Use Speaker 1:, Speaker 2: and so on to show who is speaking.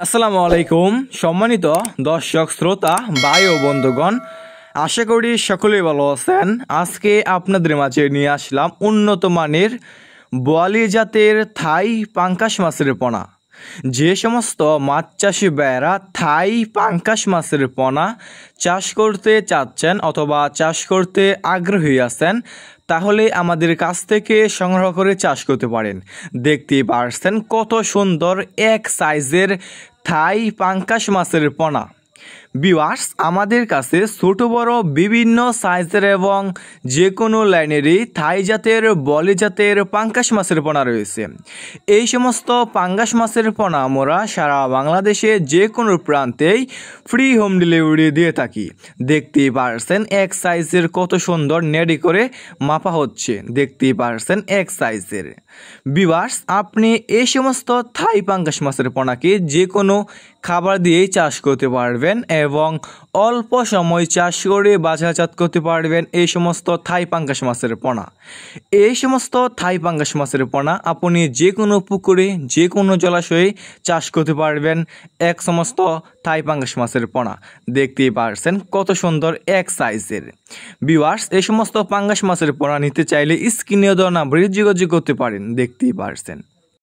Speaker 1: আসসালামু আলাইকুম সম্মানিত দর্শক শ্রোতা ভাই ও বন্ধুগণ, আশা করি সকলেই ভালো আছেন। আজকে আপনাদের মাঝে নিয়ে আসলাম উন্নত মানের বোয়ালি জাতের থাই পাঙ্কাশ মাছের পোনা। যে সমস্ত মাছ চাষি ভাইয়েরা থাই পাঙ্কাশ মাছের পোনা চাষ করতে চাচ্ছেন অথবা চাষ করতে আগ্রহী আছেন, তাহলে আমাদের কাছ থেকে সংগ্রহ করে চাষ করতে পারেন। দেখতেই পারছেন কত সুন্দর এক সাইজের থাই পাঙ্কাশ মাছের পোনা। ভিউয়ার্স, আমাদের কাছে ছোট বড় বিভিন্ন সাইজের এবং যে কোনো লাইনেরই থাই জাতের বলি জাতের পাঙ্কাশ মাছের পোনা রয়েছে। এই সমস্ত পাঙ্কাশ মাছের পোনা আমরা সারা বাংলাদেশে যে কোনো প্রান্তেই ফ্রি হোম ডেলিভারি দিয়ে থাকি। দেখতেই পারছেন এক সাইজের কত সুন্দর নেড়ি করে মাপা হচ্ছে, দেখতেই পারছেন এক সাইজের। ভিউয়ার্স, আপনি এই সমস্ত থাই পাঙ্কাশ মাছের পোনাকে যে কোনো খাবার দিয়েই চাষ করতে পারবেন এবং অল্প সময় চাষ করে বাজারজাত করতে পারবেন এই সমস্ত থাই পাঙ্কাশ মাছের পোনা। এই সমস্ত থাই পাঙ্কাশ মাছের পোনা আপনি যে কোনো পুকুরে যে কোনো জলাশয়ে চাষ করতে পারবেন। এক সমস্ত থাই পাঙ্কাশ মাছের পোনা দেখতেই পারছেন কত সুন্দর এক সাইজের। ভিউয়ার্স, এই সমস্ত পাঙ্কাশ মাছের পোনা নিতে চাইলে স্ক্রিনে দেওয়া নাম্বারে যোগাযোগ করতে পারেন। দেখতেই পারছেন।